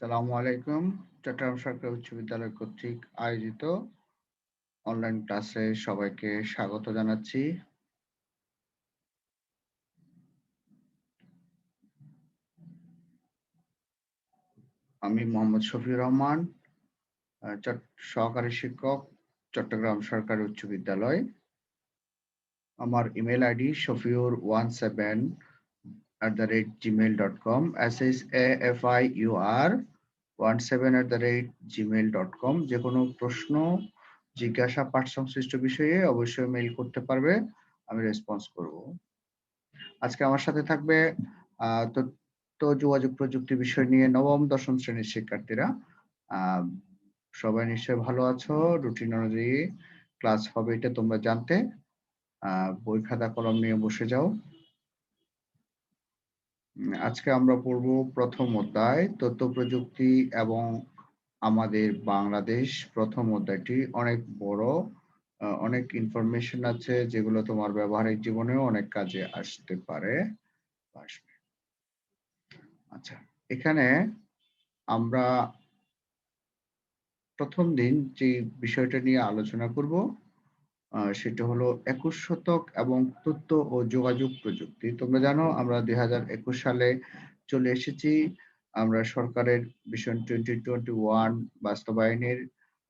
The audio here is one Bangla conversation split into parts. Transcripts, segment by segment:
আসসালামু আলাইকুম। চট্টগ্রাম সরকারি উচ্চ বিদ্যালয় কর্তৃক আয়োজিত অনলাইন ক্লাসে সবাইকে স্বাগত জানাচ্ছি। আমি মোহাম্মদ শফিউর রহমান, সহকারী শিক্ষক, চট্টগ্রাম সরকারি উচ্চ বিদ্যালয়। আমার ইমেল আইডি shafiur17@gmail.com, SHAFIUR17@gmail.com। যে কোনো প্রশ্ন, জিজ্ঞাসা, পাঠ সংশ্লিষ্ট বিষয়ে অবশ্যই মেইল করতে পারবে, আমি রেসপন্স করব। আজকে আমার সাথে থাকবে তথ্য যোগাযোগ প্রযুক্তি বিষয় নিয়ে নবম দশম শ্রেণীর শিক্ষার্থীরা। আহ, সবাই নিশ্চয়ই ভালো আছো। রুটিন অনুযায়ী ক্লাস হবে এটা তোমরা জানতে। বই খাতা কলম নিয়ে বসে যাও। আজকে আমরা পড়ব প্রথম অধ্যায় তথ্য প্রযুক্তি এবং আমাদের বাংলাদেশ। প্রথম অধ্যায়টি অনেক বড়, অনেক ইনফরমেশন আছে যেগুলো তোমার ব্যবহারিক জীবনেও অনেক কাজে আসতে পারে। আসবে। আচ্ছা, এখানে আমরা প্রথম দিন যে বিষয়টা নিয়ে আলোচনা করব সেটা হলো ২১ শতক এবং তথ্য ও যোগাযোগ প্রযুক্তি। তোমরা জানো আমরা ২০২১ সালে চলে এসেছি। আমরা সরকারের ভিশন 2021 বাস্তবায়নের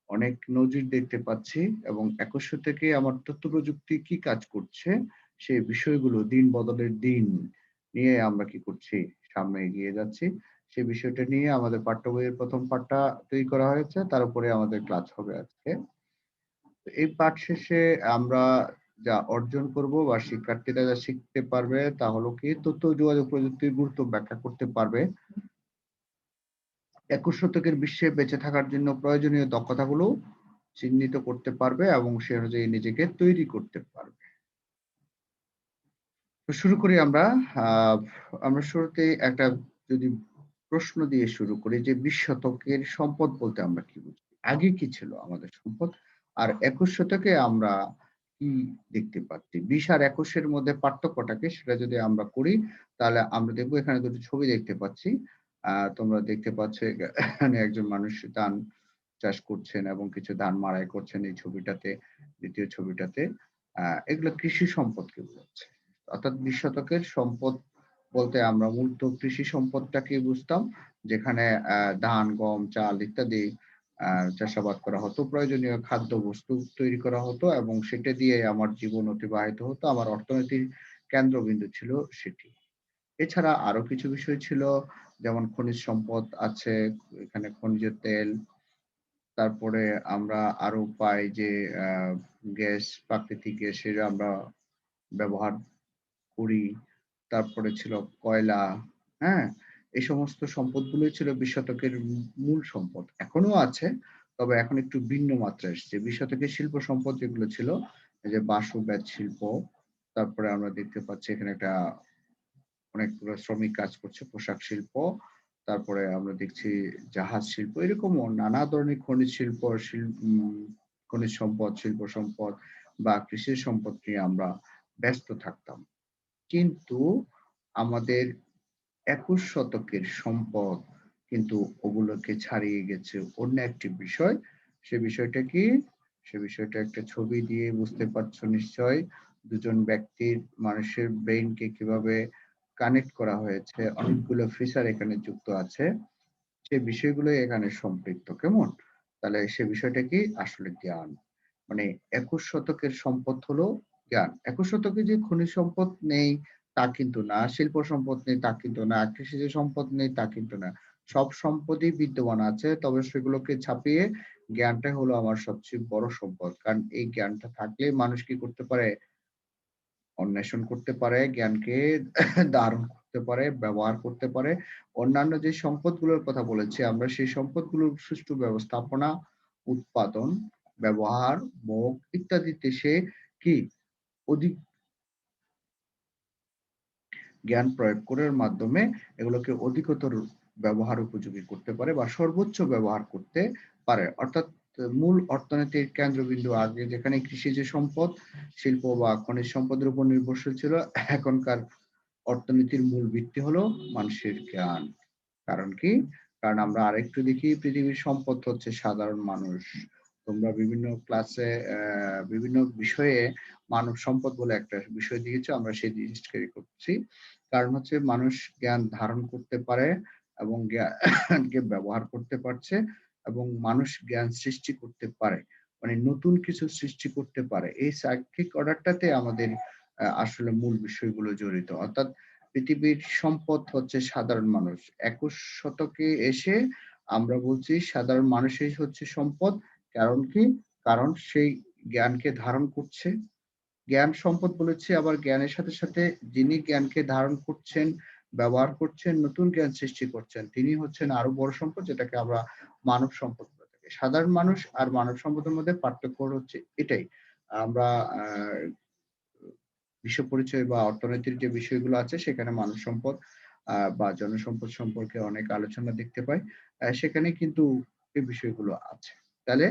অনেক নজির দেখতে পাচ্ছি এবং ২১ শতকে আমার তথ্য প্রযুক্তি কি কাজ করছে সেই বিষয়গুলো দিন বদলের দিন নিয়ে আমরা কি করছি, সামনে এগিয়ে যাচ্ছি। সেই বিষয়টা নিয়ে আমাদের পাঠ্য বইয়ের প্রথম পাঠটা তৈরি করা হয়েছে, তার উপরে আমাদের ক্লাস হবে আজকে। এই পাঠ শেষে আমরা যা অর্জন করব বা শিক্ষার্থীরা যা শিখতে পারবে তা হলো কি তথ্য যোগাযোগ প্রযুক্তির গুরুত্ব ব্যাখ্যা করতে পারবে, ২১ শতকের বিশ্বে বেঁচে থাকার জন্য প্রয়োজনীয় দক্ষতাগুলো চিহ্নিত করতে পারবে এবং সে অনুযায়ী নিজেকে তৈরি করতে পারবে। তো শুরু করি আমরা। আমরা শুরুতে একটা যদি প্রশ্ন দিয়ে শুরু করি যে ২০ শতকের সম্পদ বলতে আমরা কি বুঝি? আগে কি ছিল আমাদের সম্পদ? আর ২১ শতকে আমরা কি দেখতে পাচ্ছি? ২০ আর ২১ এর মধ্যে পার্থক্যটা কি? সেটা যদি আমরা করি তাহলে আমরা দেখব এখানে দুটো ছবি দেখতে পাচ্ছি। তোমরা দেখতে পাচ্ছ এখানে একজন মানুষ ধান চাষ করছেন এবং কিছু ধান মাড়াই করছেন এই ছবিটাতে, দ্বিতীয় ছবিটাতে। এগুলো কৃষি সম্পদকে বোঝাচ্ছে। অর্থাৎ ২০ শতকের সম্পদ বলতে আমরা মূলত কৃষি সম্পদটাকে বুঝতাম, যেখানে ধান, গম, চাল ইত্যাদি চাষাবাদ করা হতো। প্রয়োজনীয় খাদ্যবস্তু তৈরি করা হতো এবং সেটা দিয়ে আমার জীবন অতিবাহিত হতো। আমার অর্থনীতির কেন্দ্রবিন্দু ছিল সেটি। এছাড়া আরো কিছু বিষয় ছিল, যেমন খনিজ সম্পদ আছে, এখানে খনিজ তেল। তারপরে আমরা আরো পাই যে গ্যাস, প্রাকৃতিক গ্যাসের আমরা ব্যবহার করি। তারপরে ছিল কয়লা, হ্যাঁ? এই সমস্ত সম্পদগুলোই ছিল ২০ শতকের মূল সম্পদ। এখনো আছে, তবে এখন একটু ভিন্ন মাত্রায় এসছে। ২০ শতকের শিল্প সম্পদ যেগুলো ছিল, এই যে বাঁশ ও বেত শিল্প, তারপরে আমরা দেখতে পাচ্ছি এখানে একটা অনেকগুলো শ্রমিক কাজ করছে, পোশাক শিল্প, তারপরে আমরা দেখছি জাহাজ শিল্প, এরকমও নানা ধরনের খনিজ সম্পদ, শিল্প সম্পদ বা কৃষি সম্পদ নিয়ে আমরা ব্যস্ত থাকতাম। কিন্তু আমাদের ২১ শতকের সম্পদ কিন্তু ওগুলোকে ছাড়িয়ে গেছে অন্য একটি বিষয়। সে বিষয়টা কি? সে বিষয়টা একটা ছবি দিয়ে বুঝতে পারছো নিশ্চয়ই। দুজন ব্যক্তির মানুষের ব্রেইনকে কিভাবে কানেক্ট করা হয়েছে, অনেকগুলো ফিচার এখানে যুক্ত আছে। সে বিষয়গুলোই এখানে সম্পৃক্ত। কেমন? তাহলে সে বিষয়টা কি? আসলে জ্ঞান। মানে ২১ শতকের সম্পদ হলো জ্ঞান। ২১ শতকে যে খনিজ সম্পদ নেই তা কিন্তু না, শিল্প সম্পদ নেই তা কিন্তু না, কৃষিজ সম্পদ নেই তা কিন্তু না। সব সম্পদই বিদ্যমান আছে। তবে সেগুলোকে ছাপিয়ে জ্ঞানটাই হলো আমার সবচেয়ে বড় সম্পদ। কারণ এই জ্ঞানটা থাকলে মানুষ কি করতে পারে? অন্বেষণ করতে পারে, জ্ঞানকে ধারণ করতে পারে, ব্যবহার করতে পারে। অন্যান্য যে সম্পদগুলোর কথা বলেছি আমরা, সেই সম্পদগুলোর সুষ্ঠু ব্যবস্থাপনা, উৎপাদন, ব্যবহার, ভোগ ইত্যাদিতে সে কি অধিক জ্ঞান প্রয়োগ করার মাধ্যমে এগুলোকে অধিকতর ব্যবহার উপযোগী করতে পারে বা সর্বোচ্চ ব্যবহার করতে পারে। অর্থাৎ মূল অর্থনীতির কেন্দ্রবিন্দু আগে যেখানে কৃষিজ সম্পদ, শিল্প বা খনিজ সম্পদের উপর নির্ভরশীল ছিল, এখনকার অর্থনীতির মূল ভিত্তি হলো মানুষের জ্ঞান। কারণ কি? কারণ আমরা আরেকটু দেখি পৃথিবীর সম্পদ হচ্ছে সাধারণ মানুষ। তোমরা বিভিন্ন ক্লাসে বিভিন্ন বিষয়ে মানব সম্পদ বলে একটা বিষয় দিয়েছো, আমরা সেই জিনিসটাই করছি। কারণ হচ্ছে মানুষ জ্ঞান ধারণ করতে পারে এবং জ্ঞানকে ব্যবহার করতে পারছে এবং মানুষ জ্ঞান সৃষ্টি করতে পারে। মানে নতুন কিছু সৃষ্টি করতে পারে। এই সার্কিক অর্ডারটাতে আমাদের আসলে মূল বিষয়গুলো জড়িত। অর্থাৎ পৃথিবীর সম্পদ হচ্ছে সাধারণ মানুষ। ২১ শতকে এসে আমরা বলছি সাধারণ মানুষই হচ্ছে সম্পদ। কারণ কি? কারণ সেই জ্ঞানকে ধারণ করছে। জ্ঞান সম্পদ বলেছি, আবার জ্ঞানের সাথে, সাথে যিনি জ্ঞানকে ধারণ করছেন, ব্যবহার করছেন, নতুন জ্ঞান সৃষ্টি করছেন, তিনি হচ্ছেন আরো বড় সম্পদ, যেটাকে আমরা মানব সম্পদ বলে থাকি। সাধারণ মানুষ আর মানব সম্পদের মধ্যে পার্থক্য হচ্ছে এটাই। আমরা আ বিশ্ব পরিচয় বা অর্থনীতির যে বিষয়গুলো আছে সেখানে মানব সম্পদ বা জনসম্পদ সম্পর্কে অনেক আলোচনা দেখতে পাই। সেখানে কিন্তু এই বিষয়গুলো আছে। তাহলে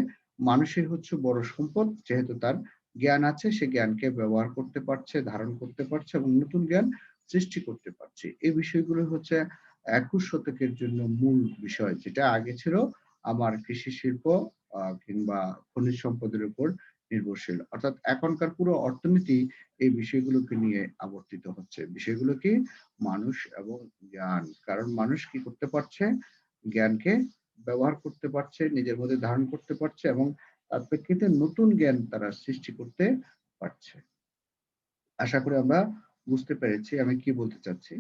মানুষই হচ্ছে বড় সম্পদ, যেহেতু তার জ্ঞান আছে, সে জ্ঞানকে ব্যবহার করতে পারছে, ধারণ করতে পারছে এবং নতুন জ্ঞান সৃষ্টি করতে পারছে। এই বিষয়গুলো হচ্ছে ২১ শতকের জন্য মূল বিষয়। যেটা আগে ছিল আমার কৃষি শিল্প কিংবা খনিজ সম্পদের উপর নির্ভরশীল। অর্থাৎ এখনকার পুরো অর্থনীতি এই বিষয়গুলোকে নিয়ে আবর্তিত হচ্ছে। বিষয়গুলো কি? মানুষ এবং জ্ঞান। কারণ মানুষ কি করতে পারছে? জ্ঞানকে ব্যবহার করতে পারছে, নিজের মধ্যে ধারণ করতে পারছে এবং তার প্রেক্ষিতে নতুন জ্ঞান তারা সৃষ্টি করতে পারছে। আশা করি আমরা বুঝতে পেরেছি আমি কি বলতে চাচ্ছি।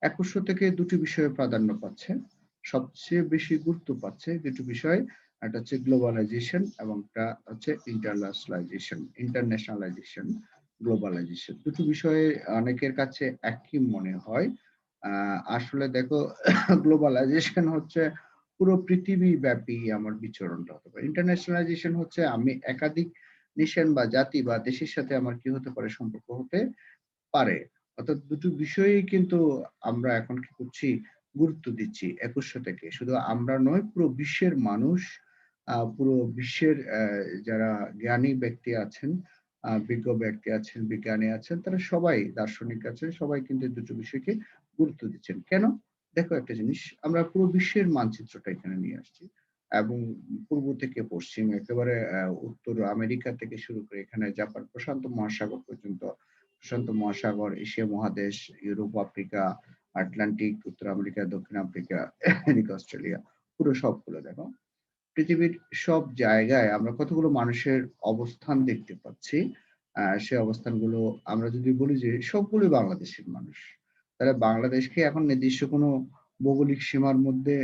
২১ শতকে দুটি বিষয়ে প্রাধান্য পাচ্ছে। সবচেয়ে বেশি গুরুত্ব পাচ্ছে দুটো বিষয়। একটা হচ্ছে গ্লোবালাইজেশন এবং একটা হচ্ছে ইন্টারন্যাশনালাইজেশন, গ্লোবালাইজেশন। দুটো বিষয়ে অনেকের কাছে একই মনে হয়। আ আসলে দেখো গ্লোবালাইজেশন হচ্ছে পুরো পৃথিবীব্যাপী আমার বিচরণটা হতে পারে। ইন্টারন্যাশনালাইজেশন হচ্ছে আমি একাধিক নেশন বা জাতি বা দেশের সাথে আমার কি হতে পারে? সম্পর্ক হতে পারে। অর্থাৎ দুটো বিষয়েই কিন্তু আমরা এখন কি করছি? গুরুত্ব দিচ্ছি ২১ শতকে। শুধু আমরা নয়, পুরো বিশ্বের মানুষ, পুরো বিশ্বের যারা জ্ঞানী ব্যক্তি আছেন, বিজ্ঞ ব্যক্তি আছেন, বিজ্ঞানী আছেন, তারা সবাই দার্শনিক আছেন, সবাই কিন্তু এই দুটো বিষয়কে গুরুত্ব দিচ্ছেন। কেন? দেখো একটা জিনিস, আমরা পুরো বিশ্বের মানচিত্রটা এখানে নিয়ে আসছি এবং পূর্ব থেকে পশ্চিম একেবারে উত্তর আমেরিকা থেকে শুরু করে এখানে জাপান প্রশান্ত মহাসাগর পর্যন্ত, প্রশান্ত মহাসাগর, এশিয়া মহাদেশ, ইউরোপ, আফ্রিকা, আটলান্টিক, উত্তর আমেরিকা, দক্ষিণ আফ্রিকা, এদিকে অস্ট্রেলিয়া, পুরো সবগুলো দেখো। পৃথিবীর সব জায়গায় আমরা কতগুলো মানুষের অবস্থান দেখতে পাচ্ছি। সে অবস্থানগুলো আমরা যদি বলি যে সবগুলোই বাংলাদেশের মানুষ। তাহলে বাংলাদেশ কি এখন নির্দিষ্ট কোনো ভৌগোলিক সীমার মধ্যে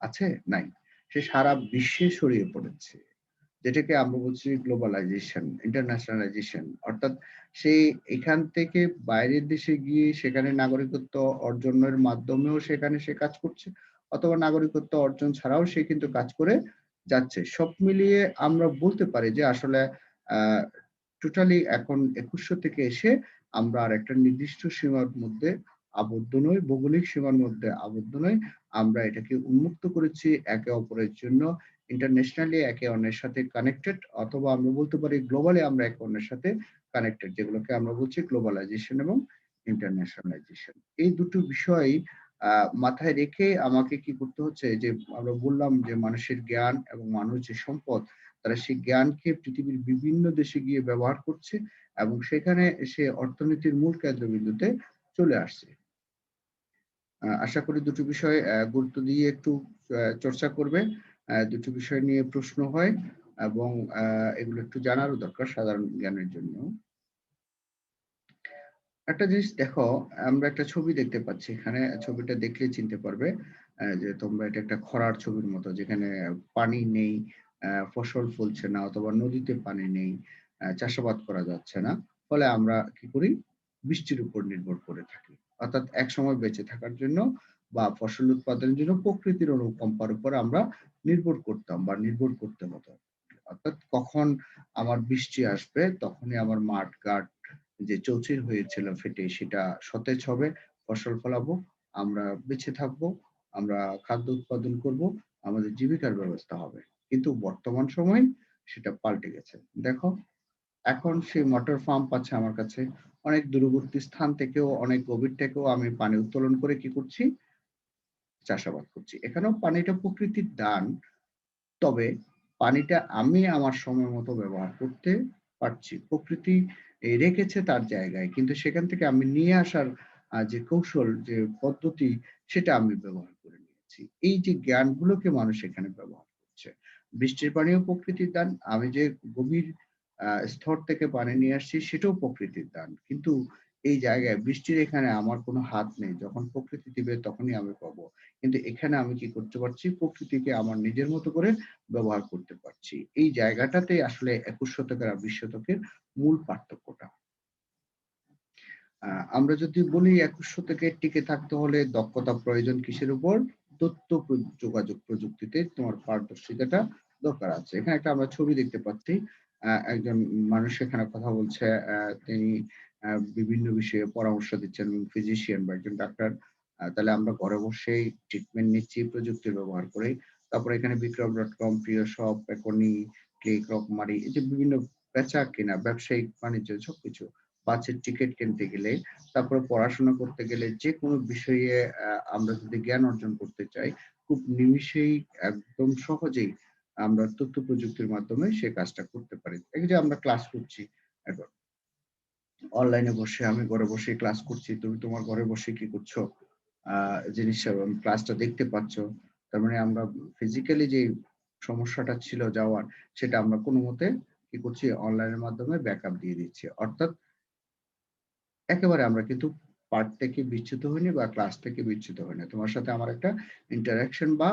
আছে? নাই। সে সারা বিশ্বে ছড়িয়ে পড়েছে। যেটাকে আমরা বলছি গ্লোবালাইজেশন, ইন্টারন্যাশনালাইজেশন। অর্থাৎ সে এখান থেকে বাইরের দেশে গিয়ে সেখানে নাগরিকত্ব অর্জনের মাধ্যমেও সেখানে সে কাজ করছে, অথবা নাগরিকত্ব অর্জন ছাড়াও সে কিন্তু কাজ করে যাচ্ছে। সব মিলিয়ে আমরা বলতে পারি যে আসলে আ টোটালি এখন ২১শ থেকে এসে আমরা আর একটা নির্দিষ্ট সীমার মধ্যে আবদ্ধ নই, ভৌগোলিক সীমার মধ্যে আবদ্ধ নই। আমরা এটাকে উন্মুক্ত করেছি একে অপরের জন্য। ইন্টারন্যাশনালি একে অন্যের সাথে কানেক্টেড, অথবা আমরা বলতে পারি গ্লোবালি আমরা একে অন্যের সাথে কানেক্টেড, যেগুলোকে আমরা বলছি গ্লোবালাইজেশন এবং ইন্টারন্যাশনালাইজেশন। এই দুটো বিষয় মাথায় রেখে আমাকে কি করতে হচ্ছে, যে আমরা বললাম যে মানুষের জ্ঞান এবং মানুষ যে সম্পদ, তারা সেই জ্ঞানকে পৃথিবীর বিভিন্ন দেশে গিয়ে ব্যবহার করছে এবং সেখানে সে অর্থনীতির মূল কেন্দ্রবিন্দুতে চলে আসছে। আশা করি দুটো বিষয় গুরুত্ব দিয়ে একটু চর্চা করবে। দুটো বিষয় নিয়ে প্রশ্ন হয় এবং এগুলো একটু জানারও দরকার সাধারণ জ্ঞানের জন্য। একটা জিনিস দেখো, আমরা একটা ছবি দেখতে পাচ্ছি এখানে। ছবিটা দেখলেই চিনতে পারবে যে তোমরা এটা একটা খরার ছবির মতো, যেখানে পানি নেই, ফসল ফলছে না, অথবা নদীতে পানি নেই, চাষাবাদ করা যাচ্ছে না। ফলে আমরা কি করি? বৃষ্টির উপর নির্ভর করে থাকি। অর্থাৎ একসময় বেঁচে থাকার জন্য বা ফসল উৎপাদনের জন্য প্রকৃতির অনুকম্পার উপর আমরা নির্ভর করতাম বা নির্ভর করতে হতো। অর্থাৎ কখন আমার বৃষ্টি আসবে তখনই আমার মাঠ-ঘাট যে চৌচির হয়েছিল ফেটে সেটা সতেজ হবে, ফসল ফলাবো, আমরা বেঁচে থাকবো, আমরা খাদ্য উৎপাদন করব, আমাদের জীবিকার ব্যবস্থা হবে। কিন্তু বর্তমান সময়ে সেটা পাল্টে গেছে। দেখো, এখন সেই মোটর পাম্প আছে আমার কাছে। অনেক দূরবর্তী স্থান থেকেও, অনেক গভীর থেকেও আমি পানি উত্তোলন করে কি করছি? চাষাবাদ করছি। এখানেও পানিটা প্রকৃতির দান। তবে পানিটা আমি আমার সময় মতো ব্যবহার করতে পারছি। প্রকৃতি রেখেছে তার জায়গায়। কিন্তু সেখান থেকে আমি নিয়ে আসার যে কৌশল, যে পদ্ধতি সেটা আমি ব্যবহার করে নিয়েছি। এই যে জ্ঞানগুলোকে মানুষ এখানে ব্যবহার করছে। বৃষ্টির পানিও প্রকৃতির দান। আমি যে গভীর স্তর থেকে পানি নিয়ে আসছি সেটাও প্রকৃতির দান। কিন্তু এই জায়গায় বৃষ্টির এখানে আমার কোনো হাত নেই। যখন প্রকৃতি দিবে তখনই আমি পাবো। কিন্তু এখানে আমি কি করতে পারছি? প্রকৃতিকে আমার নিজের মতো করে ব্যবহার করতে পারছি। এই জায়গাটাতেই আসলে ২১ শতকের আর ২০ শতকের মূল পার্থক্যটা। আ আমরা যদি বলি ২১ শতকে টিকে থাকতে হলে দক্ষতা প্রয়োজন কিসের উপর? তথ্য যোগাযোগ প্রযুক্তিতে তোমার পারদর্শিতাটা দরকার আছে। এখানে একটা আমরা ছবি দেখতে পাচ্ছি। একজন মানুষ এখানে কথা বলছে। তিনি বিভিন্ন বিষয়ে পরামর্শ দিচ্ছেন, ফিজিশিয়ান বা একজন ডাক্তার। তাহলে আমরা ঘরে বসেই ট্রিটমেন্ট নিচ্ছি প্রযুক্তির ব্যবহার করেই। তারপরে এখানে বিক্রম.কম, প্রিয়শপ, পেকনি, ক্লিক, রকমারি এই যে বিভিন্ন বেচা-কেনা, ব্যবসায়িক বাণিজ্য সবকিছু। বাসের টিকেট কিনতে গেলে, তারপরে পড়াশোনা করতে গেলে যেকোনো বিষয়ে আমরা যদি জ্ঞান অর্জন করতে চাই, খুব নিমিষেই একদম সহজেই আমরা তথ্য প্রযুক্তির মাধ্যমে সে কাজটা করতে পারি। এই যে আমরা ক্লাস করছি এখন অনলাইনে বসে আমি ঘরে বসেই ক্লাস করছি। তুমি তোমার ঘরে বসে কি করছো? আ জিনিসটা ক্লাসটা দেখতে পাচ্ছ। তার মানে আমরা ফিজিক্যালি যে সমস্যাটা ছিল যাওয়ার, সেটা আমরা কোনমতে কি করছি? অনলাইনের মাধ্যমে ব্যাকআপ দিয়ে দিচ্ছি। অর্থাৎ একেবারে আমরা কিন্তু পাঠ থেকে বিচ্যুত হইনি বা ক্লাস থেকে বিচ্যুত হইনি। তোমার সাথে আমার একটা ইন্টারেকশন বা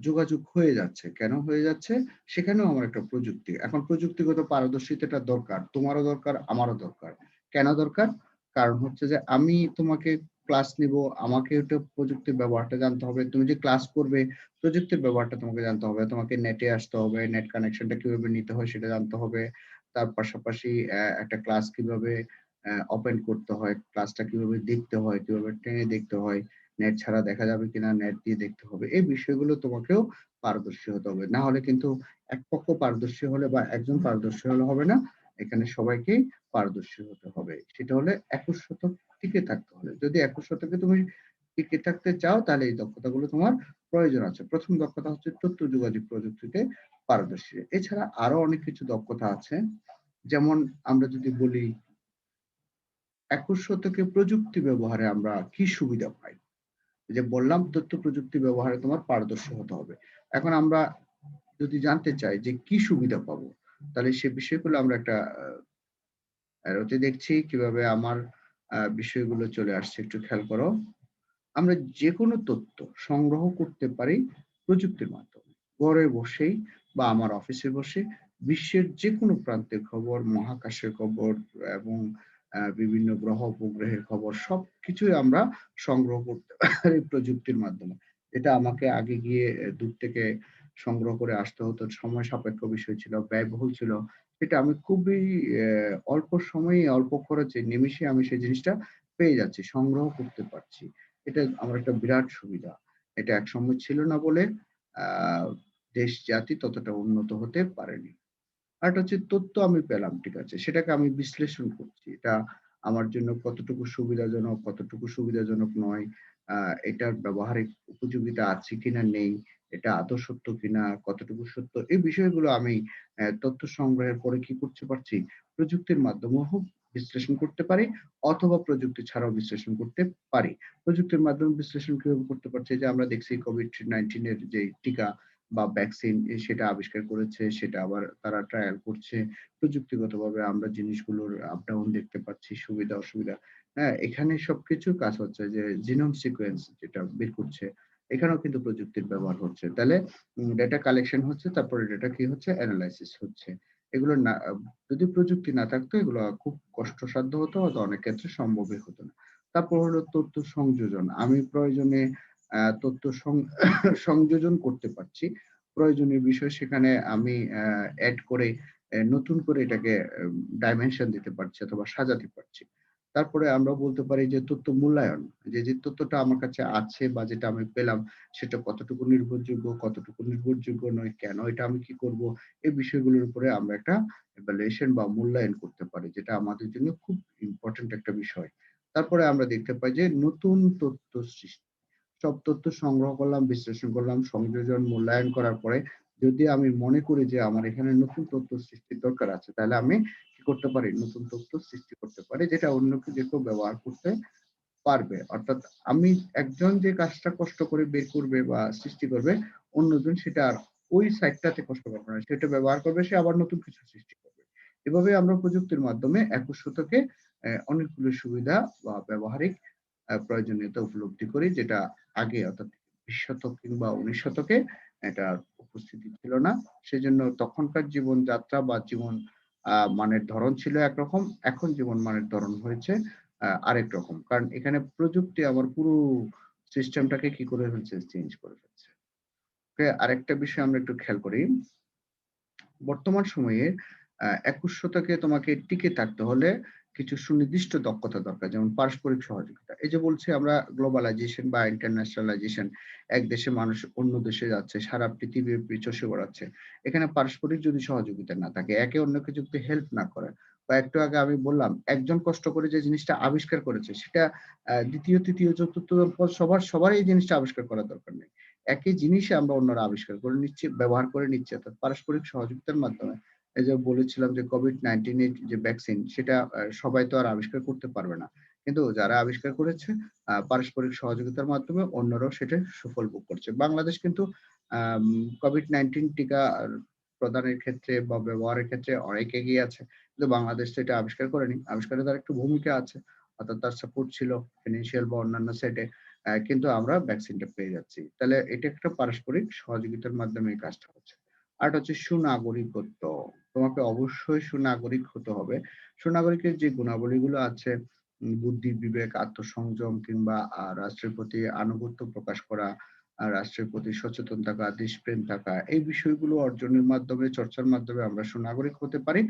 যোগাযোগ হয়ে যাচ্ছে। কেন হয়ে যাচ্ছে? সেখানেও আমার একটা প্রযুক্তি। এখন প্রযুক্তিগত পারদর্শিতাটা দরকার। তোমারও দরকার, আমারও দরকার। কেন দরকার? কারণ হচ্ছে যে আমি তোমাকে ক্লাস নিবো, আমাকে ওটা প্রযুক্তির ব্যবহারটা জানতে হবে। তুমি যে ক্লাস করবে, প্রযুক্তির ব্যবহারটা তোমাকে জানতে হবে। তোমাকে নেটে আসতে হবে, নেট কানেকশনটা কিভাবে নিতে হয় সেটা জানতে হবে। তার পাশাপাশি একটা ক্লাস কিভাবে ওপেন করতে হয়, ক্লাসটা কিভাবে দেখতে হয়, কিভাবে টেনে দেখতে হয়, নেট ছাড়া দেখা যাবে কিনা, নেট দিয়ে দেখতে হবে। এই বিষয়গুলো তোমাকেও পারদর্শী হতে হবে। না হলে কিন্তু এক পক্ষ পারদর্শী হলে বা একজন পারদর্শী হলে হবে না। এখানে সবাইকেই পারদর্শী হতে হবে। সেটা হলে ২১ শতক টিকে থাকতে হলে। যদি ২১ শতকে তুমি টিকে থাকতে চাও তাহলে এই দক্ষতাগুলো তোমার প্রয়োজন আছে। ১ম দক্ষতা হচ্ছে তথ্য যোগাযোগ প্রযুক্তিতে পারদর্শী। এছাড়া আরো অনেক কিছু দক্ষতা আছে। যেমন আমরা যদি বলি ২১ শতকে প্রযুক্তি ব্যবহারে আমরা কি সুবিধা পাই? এই যে বললাম তথ্য প্রযুক্তি ব্যবহারে তোমার পারদর্শী হতে হবে। এখন আমরা যদি জানতে চাই যে কি সুবিধা পাবো? তাহলে সে বিষয়গুলো আমরা একটা অ্যারোতে দেখছি কিভাবে আমার বিষয়গুলো চলে আসছে একটু খেয়াল করো। আমরা যেকোনো তথ্য সংগ্রহ করতে পারি প্রযুক্তির মাধ্যমে। ঘরে বসেই বা আমার অফিসে বসে বিশ্বের যেকোনো প্রান্তের খবর, মহাকাশের খবর এবং বিভিন্ন গ্রহ উপগ্রহের খবর সবকিছুই আমরা সংগ্রহ করতে পারি প্রযুক্তির মাধ্যমে। এটা আমাকে আগে গিয়ে দূর থেকে সংগ্রহ করে আসতে হতো। সময় সাপেক্ষ বিষয় ছিল, ব্যয়বহুল ছিল। সেটা আমি খুবই অল্প সময়ে অল্প খরচে নিমিষে আমি সেই জিনিসটা পেয়ে যাচ্ছি, সংগ্রহ করতে পারছি। এটা আমার একটা বিরাট সুবিধা। এটা একসময় ছিল না বলে আ দেশ জাতি ততটা উন্নত হতে পারেনি। আরেকটা হচ্ছে তথ্য আমি পেলাম, ঠিক আছে। সেটাকে আমি বিশ্লেষণ করছি। এটা আমার জন্য কতটুকু সুবিধাজনক, কতটুকু সুবিধাজনক নয়। আ এটার ব্যবহারিক উপযোগিতা আছে কিনা নেই, এটা আদৌ সত্য কিনা, কতটুকু সত্য এই বিষয়গুলো আমি তথ্য সংগ্রহের পরে কি করতে পারছি? প্রযুক্তির মাধ্যমেও হোক বিশ্লেষণ করতে পারি অথবা প্রযুক্তি ছাড়াও বিশ্লেষণ করতে পারি। প্রযুক্তির মাধ্যমে বিশ্লেষণ কিভাবে করতে পারছি? যে আমরা দেখছি COVID-19 এর যে টিকা বা ভ্যাকসিন সেটা আবিষ্কার করেছে, সেটা আবার তারা ট্রায়াল করছে। প্রযুক্তিগতভাবে আমরা জিনিসগুলোর আপ ডাউন দেখতে পাচ্ছি, সুবিধা অসুবিধা। হ্যাঁ? এখানে সবকিছু কাজ হচ্ছে যে জিনোম সিকোয়েন্স যেটা বের করছে, এখানেও কিন্তু প্রযুক্তির ব্যবহার হচ্ছে। তাহলে ডেটা কালেকশন হচ্ছে, তারপরে ডেটা কি হচ্ছে? এনালাইসিস হচ্ছে। এগুলো না যদি প্রযুক্তি না থাকতো এগুলো খুব কষ্টসাধ্য হতো, হয়তো অনেক ক্ষেত্রে সম্ভবই হতো না। তারপর হলো তথ্য সংযোজন। আমি প্রয়োজনে তথ্য সংযোজন করতে পারছি। প্রয়োজনীয় বিষয় সেখানে আমি এড করে নতুন করে এটাকে ডাইমেনশন দিতে পারছি অথবা সাজাতে পারছি। তারপরে আমরা বলতে পারি যে তথ্য মূল্যায়ন। যে তথ্যটা আমার কাছে আছে বা যেটা আমি পেলাম সেটা কতটুকু নির্ভরযোগ্য, কতটুকু নির্ভরযোগ্য নয়, কেন এটা আমি কি করব? এই বিষয়গুলোর উপরে আমরা একটা এভালুয়েশন বা মূল্যায়ন করতে পারি। যেটা আমাদের জন্য খুব ইম্পোর্টেন্ট একটা বিষয়। তারপরে আমরা দেখতে পাই যে নতুন তথ্য সৃষ্টি। সব তথ্য সংগ্রহ করলাম, বিশ্লেষণ করলাম, সংযোজন, মূল্যায়ন করার পরে যদি আমি মনে করি যে আমার এখানে নতুন তথ্য সৃষ্টির দরকার আছে, তাহলে আমি কি করতে পারি? নতুন তথ্য সৃষ্টি করতে পারি, যেটা অন্য যে কেউ ব্যবহার করতে পারবে। অর্থাৎ আমি একজন যে কাজটা কষ্ট করে বের করবে বা সৃষ্টি করবে, অন্যজন সেটা আর ওই সাইটটাতে কষ্ট করবে না। সেটা ব্যবহার করবে, সে আবার নতুন কিছু সৃষ্টি করবে। এভাবে আমরা প্রযুক্তির মাধ্যমে ২১ শতকে অনেকগুলো সুবিধা বা ব্যবহারিক প্রয়োজনীয়তা উপলব্ধি করি, যেটা আগে অর্থাৎ ২০ শতক কিংবা ১৯ শতকে এটার উপস্থিতি ছিল না। সেজন্য তখনকার জীবনযাত্রা বা জীবন মানের ধরন ছিল একরকম, এখন জীবন মানের ধরন হয়েছে আরেক রকম। কারণ এখানে প্রযুক্তি আমার পুরো সিস্টেমটাকে কি করে ফেলছে? চেঞ্জ করে ফেলছে। ওকে, আরেকটা বিষয় আমরা একটু খেয়াল করি। বর্তমান সময়ে ২১ শতকে তোমাকে টিকে থাকতে হলে কিছু সুনির্দিষ্ট দক্ষতা দরকার। যেমন পারস্পরিক সহযোগিতা। এই যে বলছি আমরা গ্লোবালাইজেশন বা ইন্টারন্যাশনালাইজেশন, এক দেশের মানুষ অন্য দেশে যাচ্ছে, সারা পৃথিবীব্যাপী চষে বেড়াচ্ছে। এখানে পারস্পরিক যদি সহযোগিতা না থাকে, একে অন্যকে যদি হেল্প না করে, বা একটু আগে আমি বললাম একজন কষ্ট করে যে জিনিসটা আবিষ্কার করেছে সেটা ২য়, ৩য়, ৪র্থ সবার এই জিনিসটা আবিষ্কার করার দরকার নেই। একই জিনিসই আমরা অন্যরা আবিষ্কার করে নিচ্ছি, ব্যবহার করে নিচ্ছি, অর্থাৎ পারস্পরিক সহযোগিতার মাধ্যমে। এই যে বলেছিলাম যে COVID-19 এর যে ভ্যাকসিন, সেটা সবাই তো আর আবিষ্কার করতে পারবে না। কিন্তু যারা আবিষ্কার করেছে পারস্পরিক সহযোগিতার মাধ্যমে অন্যরাও সেটার সুফল ভোগ করছে। বাংলাদেশ কিন্তু আম COVID-19 টিকা প্রদানের ক্ষেত্রে বা ব্যবহারের ক্ষেত্রে অনেক এগিয়ে আছে। কিন্তু বাংলাদেশ তো এটা আবিষ্কার করেনি। আবিষ্কারে তার একটু ভূমিকা আছে। অর্থাৎ তার সাপোর্ট ছিল ফিন্যান্সিয়াল বা অন্যান্য সাইডে। কিন্তু আমরা ভ্যাকসিনটা পেয়ে যাচ্ছি। তাহলে এটা একটা পারস্পরিক সহযোগিতার মাধ্যমে এই কাজটা হচ্ছে। আরেকটা হচ্ছে সুনাগরিকত্ব। তোমাকে অবশ্যই সুনাগরিক হতে হবে। সুনাগরিকের যে গুণাবলীগুলো আছে, বুদ্ধি, বিবেক, আত্মসংযম কিংবা রাষ্ট্রের প্রতি আনুগত্য প্রকাশ করা, রাষ্ট্রের প্রতি সচেতন থাকা, দেশপ্রেম থাকা, এই বিষয়গুলো অর্জনের মাধ্যমে, চর্চার মাধ্যমে আমরা সুনাগরিক হতে পারি।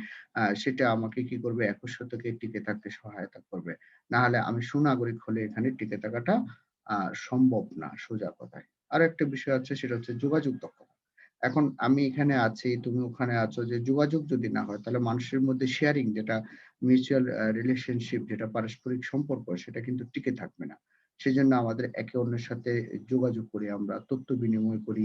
সেটা আমাকে কি করবে? ২১ শতকে টিকে থাকতে সহায়তা করবে। না হলে আমি সুনাগরিক হলে এখানে টিকে থাকাটা আ সম্ভব না, সোজা কথায়। আরেকটা বিষয় আছে, সেটা হচ্ছে যোগাযোগ দক্ষতা। এখন আমি এখানে আছি, তুমি ওখানে আছো, যে যোগাযোগ যদি না হয় তাহলে মানুষের মধ্যে শেয়ারিং, যেটা মিউচুয়াল রিলেশনশিপ, যেটা পারস্পরিক সম্পর্ক, সেটা কিন্তু টিকে থাকবে না। সেজন্য আমাদের একে অন্যের সাথে যোগাযোগ করি, আমরা তথ্য বিনিময় করি,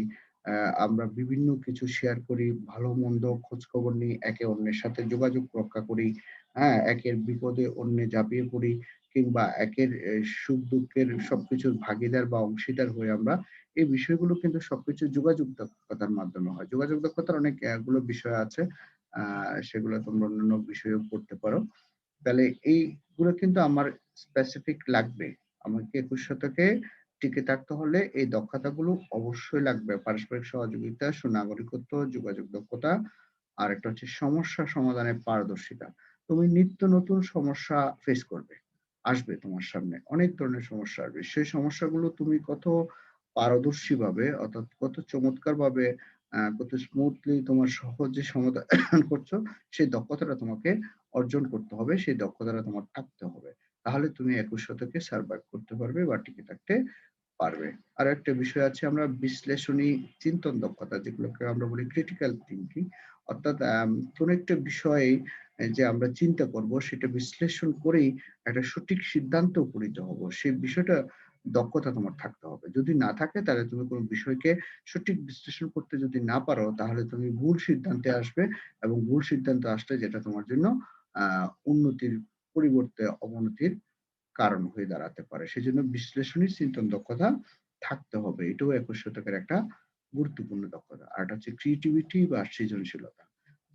আমরা বিভিন্ন কিছু শেয়ার করি, ভালো-মন্দ খোঁজখবর নিই, একে অন্যের সাথে যোগাযোগ রক্ষা করি। হ্যাঁ? একের বিপদে অন্যে ঝাঁপিয়ে পড়ি, কিংবা একের সুখ-দুঃখের সবকিছুর ভাগীদার বা অংশীদার হয়ে আমরা, এই বিষয়গুলো কিন্তু সবকিছু যোগাযোগ দক্ষতার মাধ্যমে হয়। যোগাযোগ দক্ষতার অনেক গুলো বিষয় আছে। আ সেগুলো তোমরা অন্যান্য বিষয়েও পড়তে পারো। তাহলে এইগুলো কিন্তু আমার স্পেসিফিক লাগবে। আমাকে ২১ শতকে টিকে থাকতে হলে এই দক্ষতাগুলো অবশ্যই লাগবে। পারস্পরিক সহযোগিতা, সুনাগরিকত্ব, যোগাযোগ দক্ষতা, আরেকটা হচ্ছে সমস্যা সমাধানের পারদর্শিতা। তুমি নিত্য নতুন সমস্যা ফেস করবে। আসবে তোমার সামনে। অনেক ধরনের সমস্যা আসবে। সেই সমস্যাগুলো তুমি কত পারদর্শীভাবে, অর্থাৎ কত চমৎকারভাবে, কত স্মুথলি তোমার সহজে সমাধান করছো, সেই দক্ষতাটা তোমাকে অর্জন করতে হবে। সেই দক্ষতাটা তোমার থাকতে হবে। তাহলে তুমি ২১ শতকে সারভাইভ করতে পারবে বা টিকে থাকতে পারবে। আরেকটা বিষয় আছে, আমরা বিশ্লেষণী চিন্তন দক্ষতা, যেগুলোকে আমরা বলি ক্রিটিক্যাল থিংকিং। অর্থাৎ কোন একটা বিষয়ে যে আমরা চিন্তা করব, সেটা বিশ্লেষণ করেই একটা সঠিক সিদ্ধান্তে উপনীত হব। সেই বিষয়টা দক্ষতা তোমার থাকতে হবে। যদি না থাকে তাহলে তুমি কোন বিষয়কে সঠিক বিশ্লেষণ করতে যদি না পারো, তাহলে তুমি ভুল সিদ্ধান্তে আসবে, এবং ভুল সিদ্ধান্ত আসলে যেটা তোমার জন্য আ উন্নতির পরিবর্তে অবনতির কারণ হয়ে দাঁড়াতে পারে। সেজন্য বিশ্লেষণী চিন্তন দক্ষতা থাকতে হবে। এটাও ২১ শতকের একটা গুরুত্বপূর্ণ দক্ষতা। আরেকটা হচ্ছে ক্রিয়েটিভিটি বা সৃজনশীলতা।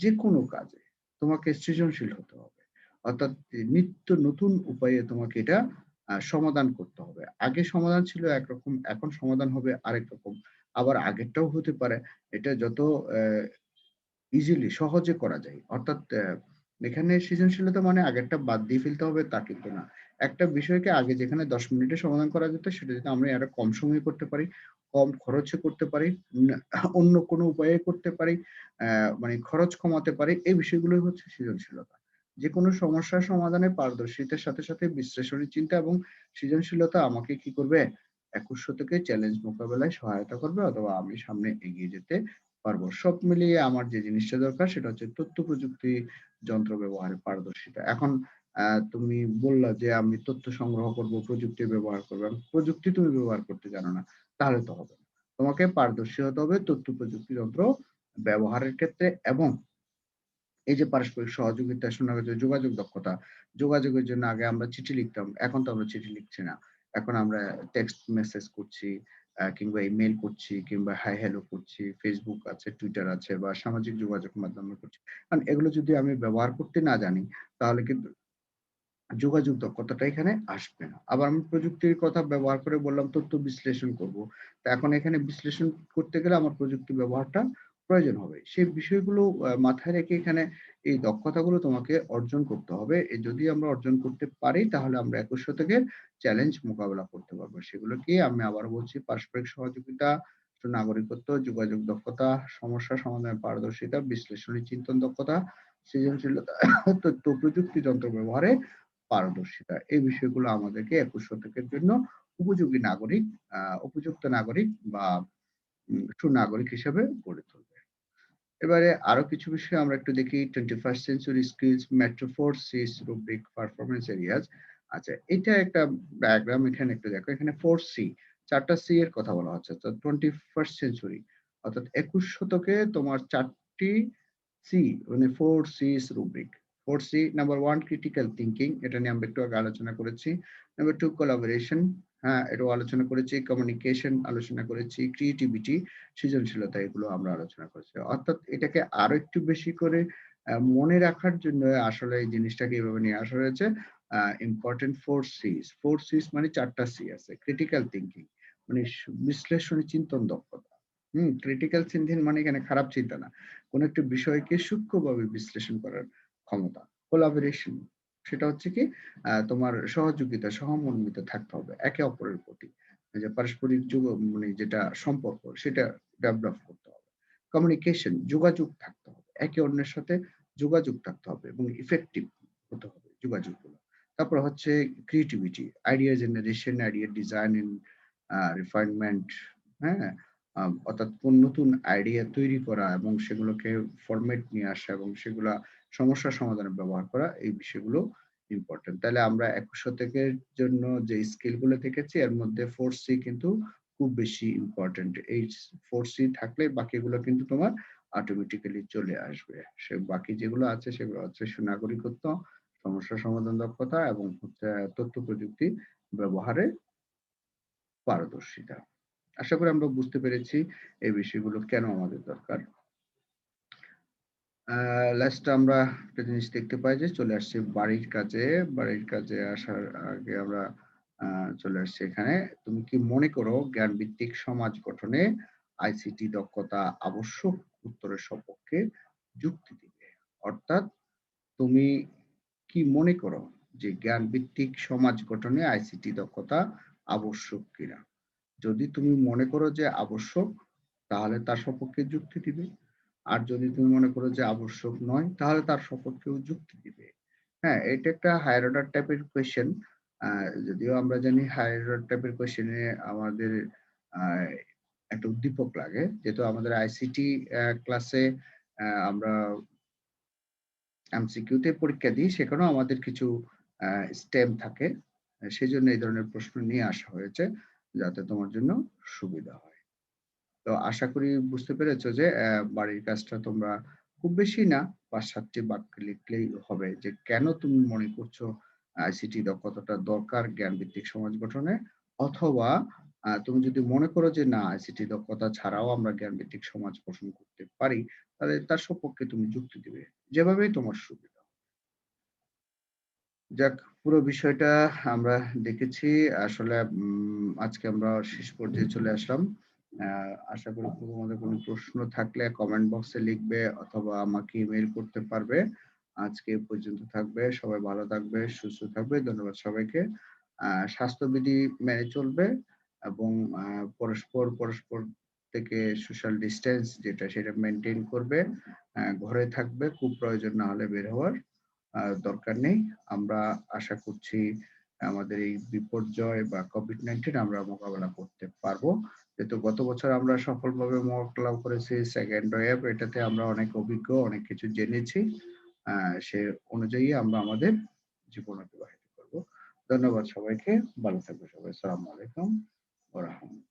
যেকোনো কাজে তোমাকে সৃজনশীল হতে হবে। অর্থাৎ নিত্য নতুন উপায়ে তোমাকে এটা সমাধান করতে হবে। আগে সমাধান ছিল একরকম, এখন সমাধান হবে আরেক রকম। আবার আগেরটাও হতে পারে। এটা যত ইজিলি সহজে করা যায়। অর্থাৎ এখানে সৃজনশীলতা মানে আগেরটা বাদ দিয়ে ফেলতে হবে তা কিন্তু না। একটা বিষয়কে আগে যেখানে ১০ মিনিটে সমাধান করা যেত, সেটা যদি আমরা আরো কম সময়ে করতে পারি, কম খরচে করতে পারি, অন্য কোনো উপায়ে করতে পারি, মানে খরচ কমাতে পারি, এই বিষয়গুলোই হচ্ছে সৃজনশীলতা। যেকোনো সমস্যার সমাধানে পারদর্শিতার সাথে, সাথে বিশ্লেষণী চিন্তা এবং সৃজনশীলতা আমাকে কি করবে? ২১ শতকে চ্যালেঞ্জ মোকাবেলায় সহায়তা করবে, অথবা আমি সামনে এগিয়ে যেতে পারবো। সব মিলিয়ে আমার যে জিনিসটা দরকার, সেটা হচ্ছে তথ্য প্রযুক্তি যন্ত্র ব্যবহারে পারদর্শিতা। এখন তুমি বললা যে আমি তথ্য সংগ্রহ করব, প্রযুক্তি ব্যবহার করব। প্রযুক্তি তুমি ব্যবহার করতে জানো না, তাহলে তো হবে না। তোমাকে পারদর্শী হতে হবে তথ্য প্রযুক্তি যন্ত্র ব্যবহারের ক্ষেত্রে, এবং এই যে পারস্পরিক সহযোগিতা, যোগাযোগ দক্ষতা। যোগাযোগের জন্য আগে আমরা চিঠি লিখতাম। এখন তো আমরা চিঠি লিখছি না। এখন আমরা টেক্সট মেসেজ করছি, কিংবা ইমেইল করছি, কিংবা হাই হ্যালো করছি। Facebook আছে, Twitter আছে, বা সামাজিক যোগাযোগ মাধ্যমে করছি। কারণ এগুলো যদি আমি ব্যবহার করতে না জানি, তাহলে কিন্তু যোগাযোগ দক্ষতাটা এখানে আসবে না। আবার আমি প্রযুক্তির কথা ব্যবহার করে বললাম তথ্য বিশ্লেষণ করব। তো এখন এখানে বিশ্লেষণ করতে গেলে আমার প্রযুক্তি ব্যবহারটা প্রয়োজন হবে। সেই বিষয়গুলো মাথায় রেখে এখানে এই দক্ষতাগুলো তোমাকে অর্জন করতে হবে। যদি আমরা অর্জন করতে পারি, তাহলে আমরা ২১ শতকের চ্যালেঞ্জ মোকাবেলা করতে পারবো। সেগুলো কি আমি আবারও বলছি: পারস্পরিক সহযোগিতা, নাগরিকত্ব, যোগাযোগ দক্ষতা, সমস্যা সমাধানের পারদর্শিতা, বিশ্লেষণী চিন্তন দক্ষতা, সৃজনশীলতা, তথ্য প্রযুক্তি যন্ত্র ব্যবহারে পারদর্শিতা। এই বিষয়গুলো আমাদেরকে ২১ শতকের জন্য উপযোগী নাগরিক, উপযুক্ত নাগরিক বা সুনাগরিক হিসেবে গড়ে তুলবে। এবারে আরো কিছু বিষয় আমরা একটু দেখি। 21st century skills, metro 4 Cs rubric, performance areas. আচ্ছা, এটা একটা ডায়াগ্রাম এখানে একটু দেখো। এখানে 4 সি, 4টা সি এর কথা বলা হচ্ছে। তো 21st সেঞ্চুরি অর্থাৎ ২১ শতকে তোমার 4টি সি, মানে 4 Cs rubric. 4 C, number 1 critical thinking, এটা নিয়ে আমরা একটু আগে আলোচনা করেছি। নাম্বার 2 কোলাবোরেশন, হ্যাঁ, এটাও আলোচনা করেছি। কমিউনিকেশন আলোচনা করেছি। ক্রিয়েটিভিটি, সৃজনশীলতা, এগুলো আমরা আলোচনা করেছি। অর্থাৎ এটাকে আরো একটু বেশি করে মনে রাখার জন্য আসলে এই জিনিসটাকে এভাবে নিয়ে আসা হয়েছে। Important 4 cis. 4 সিস মানে 4টা সি আছে। ক্রিটিক্যাল থিংকিং মানে বিশ্লেষণী চিন্তন দক্ষতা। ক্রিটিক্যাল থিংকিং মানে এখানে খারাপ চিন্তা না। কোন একটা বিষয়কে সূক্ষ্মভাবে বিশ্লেষণ করার ক্ষমতা। কোলাবোরেশন, সেটা হচ্ছে কি তোমার সহযোগিতা, সহমর্মিতা থাকতে হবে একে অপরের প্রতি। যে পারস্পরিক মানে যেটা সম্পর্ক, সেটা ডেভেলপ করতে হবে। কমিউনিকেশন, যোগাযোগ থাকতে হবে। একে অন্যের সাথে যোগাযোগ থাকতে হবে এবং ইফেক্টিভ হতে হবে যোগাযোগগুলো। তারপর হচ্ছে creativity, idea generation, idea design and refinement, হ্যাঁ? অর্থাৎ কোন নতুন আইডিয়া তৈরি করা এবং সেগুলোকে ফরমেট নিয়ে আসা এবং সেগুলা সমস্যা সমাধানে ব্যবহার করা, এই বিষয়গুলো ইম্পোর্টেন্ট। তাহলে আমরা ২১ শতকের জন্য যে স্কিল গুলো দেখেছি, এর মধ্যে 4 সি কিন্তু খুব বেশি ইম্পোর্টেন্ট। এই 4 সি থাকলে বাকিগুলো কিন্তু তোমার অটোমেটিক্যালি চলে আসবে। সে বাকি যেগুলো আছে সেগুলো হচ্ছে সুনাগরিকত্ব, সমস্যা সমাধান দক্ষতা, এবং হচ্ছে তথ্য প্রযুক্তি ব্যবহারে পারদর্শিতা। আশা করি আমরা বুঝতে পেরেছি এই বিষয়গুলো কেন আমাদের দরকার। লাস্ট আমরা একটা জিনিস দেখতে পাই যে চলে আসছে বাড়ির কাজে। বাড়ির কাজে আসার আগে আমরা চলে আসছি এখানে। তুমি কি মনে করো জ্ঞান ভিত্তিক সমাজ গঠনে আইসিটি দক্ষতা আবশ্যক? উত্তরের সপক্ষে যুক্তি দিবে। অর্থাৎ তুমি কি মনে করো যে জ্ঞান ভিত্তিক সমাজ গঠনে আইসিটি দক্ষতা আবশ্যক কিনা? যদি তুমি মনে করো যে আবশ্যক, তাহলে তার সপক্ষে যুক্তি দিবে। আর যদি তুমি মনে করো যে আবশ্যক নয়, তাহলে তার সপক্ষেও যুক্তি দিবে। হ্যাঁ, এটা একটা হায়ার অর্ডার টাইপের কোয়েশ্চেন। যদিও আমরা জানি হায়ার অর্ডার টাইপের কোয়েশ্চেনে আমাদের আহ, একটা উদ্দীপক লাগে, যেহেতু আমাদের আইসিটি ক্লাসে আমরা এমসিকিউতে পরীক্ষা দিই, সেখানেও আমাদের কিছু স্টেম থাকে। সেজন্য এই ধরনের প্রশ্ন নিয়ে আসা হয়েছে, যাতে তোমার জন্য সুবিধা হয়। তো আশা করি বুঝতে পেরেছো যে বাড়ির কাজটা তোমরা খুব বেশি না, ৫-৭টি বাক্য লিখলেই হবে যে কেন তুমি মনে করছো আইসিটি দক্ষতাটা দরকার জ্ঞান ভিত্তিক সমাজ গঠনে। অথবা তুমি যদি মনে করো যে না, আইসিটি দক্ষতা ছাড়াও আমরা জ্ঞান ভিত্তিক সমাজ গঠন করতে পারি, তাহলে তার সপক্ষে তুমি যুক্তি দিবে, যেভাবেই তোমার সুবিধা। যাক, পুরো বিষয়টা আমরা দেখেছি। আসলে আজকে আমরা শেষ পর্যায়ে চলে আসলাম। আশা করি তোমাদের কোনো প্রশ্ন থাকলে কমেন্ট বক্সে লিখবে অথবা আমাকে ইমেইল করতে পারবে। আজকে এ পর্যন্ত থাকবে। সবাই ভালো থাকবে, সুস্থ থাকবে। ধন্যবাদ সবাইকে। স্বাস্থ্যবিধি মেনে চলবে এবং পরস্পর থেকে সোশ্যাল ডিসট্যান্স যেটা, সেটা মেনটেন করবে। ঘরে থাকবে, খুব প্রয়োজন না হলে বের হওয়ার দরকার নেই। আমরা আশা করছি আমাদের এই বিপর্যয় বা কোভিড-19 আমরা মোকাবেলা করতে পারবো। যেহেতু গত বছর আমরা সফলভাবে মোকাবেলা করেছি সেকেন্ড ওয়েভ, এটাতে আমরা অনেক অভিজ্ঞ, অনেক কিছু জেনেছি। সে অনুযায়ী আমরা আমাদের জীবন অতিবাহিত করব। ধন্যবাদ সবাইকে। ভালো থাকবে সবাই। আসসালামু আলাইকুম ওয়া রাহমাতুল্লাহ।